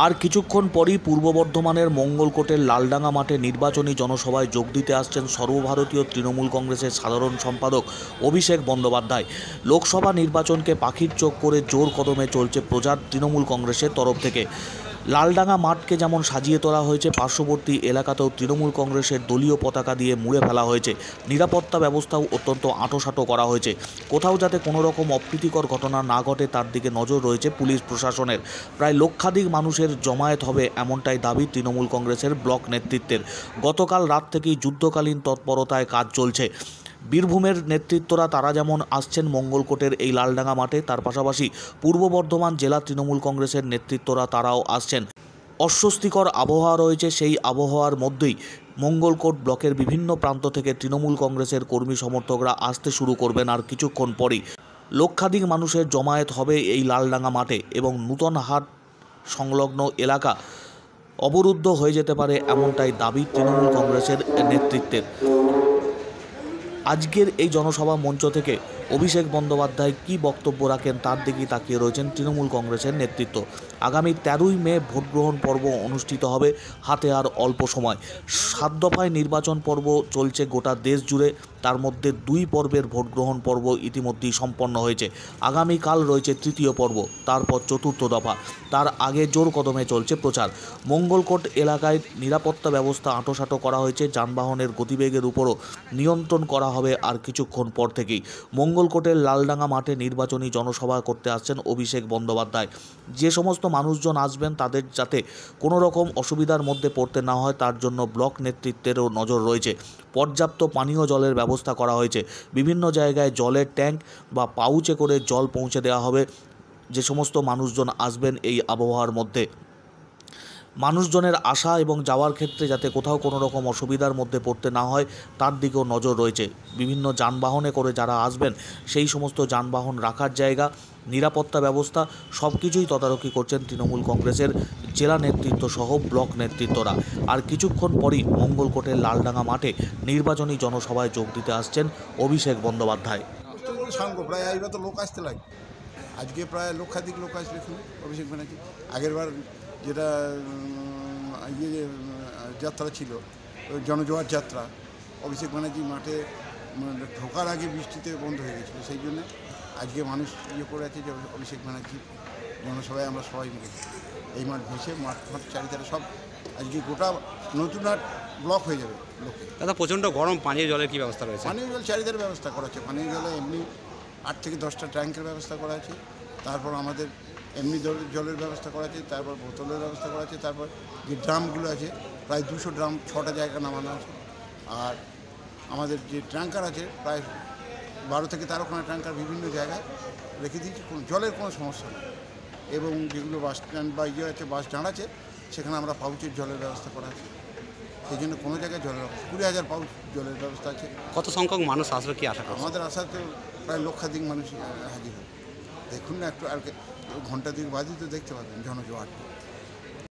আর কিছুক্ষণ পরই পূর্ব বর্ধমানের মঙ্গলকোটের লালডাঙ্গা মাঠে নির্বাচনী জনসভায় যোগ দিতে আসছেন সর্বভারতীয় তৃণমূল কংগ্রেসের সাধারণ সম্পাদক অভিষেক বন্দ্যোপাধ্যায়। লোকসভা নির্বাচনকে পাখির চোখ করে জোর কদমে চলছে প্রচার তৃণমূল কংগ্রেসের তরফ থেকে। লালডাঙ্গা মাঠকে যেমন সাজিয়ে তোলা হয়েছে, পার্শ্ববর্তী এলাকাতেও তৃণমূল কংগ্রেসের দলীয় পতাকা দিয়ে মুড়ে ফেলা হয়েছে। নিরাপত্তা ব্যবস্থাও অত্যন্ত আঁটোসাঁটো করা হয়েছে। কোথাও যাতে কোনো রকম অপ্রীতিকর ঘটনা না ঘটে তার দিকে নজর রয়েছে পুলিশ প্রশাসনের। প্রায় লক্ষাধিক মানুষের জমায়েত হবে এমনটাই দাবি তৃণমূল কংগ্রেসের ব্লক নেতৃত্বের। গতকাল রাত থেকেই যুদ্ধকালীন তৎপরতায় কাজ চলছে। বীরভূমের নেতৃত্বরা তারা যেমন আসছেন মঙ্গলকোটের এই লালডাঙ্গা মাঠে, তার পাশাপাশি পূর্ব বর্ধমান জেলা তৃণমূল কংগ্রেসের নেতৃত্বরা তারাও আসছেন। অস্বস্তিকর আবহাওয়া রয়েছে, সেই আবহাওয়ার মধ্যেই মঙ্গলকোট ব্লকের বিভিন্ন প্রান্ত থেকে তৃণমূল কংগ্রেসের কর্মী সমর্থকরা আসতে শুরু করবেন আর কিছুক্ষণ পরেই। লক্ষাধিক মানুষের জমায়েত হবে এই লালডাঙ্গা মাঠে এবং নূতন হাট সংলগ্ন এলাকা অবরুদ্ধ হয়ে যেতে পারে এমনটাই দাবি তৃণমূল কংগ্রেসের নেতৃত্বের। আজকের এই জনসভা মঞ্চ থেকে অভিষেক বন্দ্যোপাধ্যায় কী বক্তব্য রাখেন তার দিকেই তাকিয়ে রয়েছেন তৃণমূল কংগ্রেসের নেতৃত্ব। আগামী 13ই মে ভোটগ্রহণ পর্ব অনুষ্ঠিত হবে, হাতে আর অল্প সময়। 7 দফায় নির্বাচন পর্ব চলছে গোটা দেশ জুড়ে, তার মধ্যে 2 পর্বের ভোটগ্রহণ পর্ব ইতিমধ্যেই সম্পন্ন হয়েছে। আগামীকাল রয়েছে 3য় পর্ব, তারপর 4র্থ দফা। তার আগে জোর কদমে চলছে প্রচার। মঙ্গলকোট এলাকায় নিরাপত্তা ব্যবস্থা আঁটোসাঁটো করা হয়েছে, যানবাহনের গতিবেগের উপরও নিয়ন্ত্রণ করা হবে আর কিছুক্ষণ পর থেকেই। মঙ্গলকোটের লালডাঙ্গা মাঠে নির্বাচনী জনসভা করতে আসছেন অভিষেক বন্দ্যোপাধ্যায়। যে সমস্ত মানুষজন আসবেন তাদের যাতে কোনো রকম অসুবিধার মধ্যে পড়তে না হয় তার জন্য ব্লক নেতৃত্বেরও নজর রয়েছে। পর্যাপ্ত পানীয় জলের ব্যবস্থা করা হয়েছে। বিভিন্ন জায়গায় জলের ট্যাঙ্ক বা পাউচে করে জল পৌঁছে দেওয়া হবে যে সমস্ত মানুষজন আসবেন এই আবহাওয়ার মধ্যে। মানুষজনের আসা এবং যাওয়ার ক্ষেত্রে যাতে কোথাও কোনো রকম অসুবিধার মধ্যে পড়তে না হয় তার দিকেও নজর রয়েছে। বিভিন্ন যানবাহনে করে যারা আসবেন সেই সমস্ত যানবাহন রাখার জায়গা, নিরাপত্তা ব্যবস্থা সব কিছুই তদারকি করছেন তৃণমূল কংগ্রেসের জেলা নেতৃত্ব সহ ব্লক নেতৃত্বরা। আর কিছুক্ষণ পরই মঙ্গলকোটের লালডাঙ্গা মাঠে নির্বাচনী জনসভায় যোগ দিতে আসছেন অভিষেক বন্দ্যোপাধ্যায়। প্রায় এইবার তো লোক আসতে লাগে, আজকে প্রায় লক্ষাধিক লোক আসবে এখানে অভিষেক ব্যানার্জি। আগেরবার যেটা যাত্রা ছিল জনজোয়ার যাত্রা, অভিষেক ব্যানার্জি মাঠে ঢোকার আগে বৃষ্টিতে বন্ধ হয়ে গেছিলো, সেই জন্য আজকে মানুষ করে আছে যে অভিষেক ব্যানার্জি জনসভায় আমরা সবাই মিলে এই মাঠ ভেসে মাঠ চারিধারে সব আজকে গোটা নতুন হাট ব্লক হয়ে যাবে লোকে। দাদা প্রচণ্ড গরম, পানীয় জলের কী ব্যবস্থা রয়েছে? পানীয় জল চারিধারে ব্যবস্থা করা আছে। পানীয় জলে এমনি 8 থেকে 10টা ট্যাঙ্কের ব্যবস্থা করা আছে, তারপর আমাদের এমনি জলের ব্যবস্থা করা আছে, তারপর বোতলের ব্যবস্থা করা আছে, তারপর যে ড্রামগুলো আছে প্রায় 200 ড্রাম 6টা জায়গা নামানো আছে। আর আমাদের যে ট্যাঙ্কার আছে প্রায় 12 থেকে 13খানা ট্যাঙ্কার বিভিন্ন জায়গায় রেখে দিয়েছি, কোনো জলের কোনো সমস্যা নেই। এবং যেগুলো বাস স্ট্যান্ড বা ইয়ে আছে, বাস দাঁড়াচ্ছে, সেখানে আমরা পাউচের জলের ব্যবস্থা করা আছে। সেই জন্য কোনো জায়গায় জলের 20,000 পাউচ জলের ব্যবস্থা আছে। কত সংখ্যক মানুষ আসবে কি আশা করেন? আমাদের আশা তো প্রায় লক্ষাধিক মানুষ হাজির হবে। দেখুন না একটু, আর ঘন্টা 2 বাদই তো দেখতে পাবেন জনজোয়ার।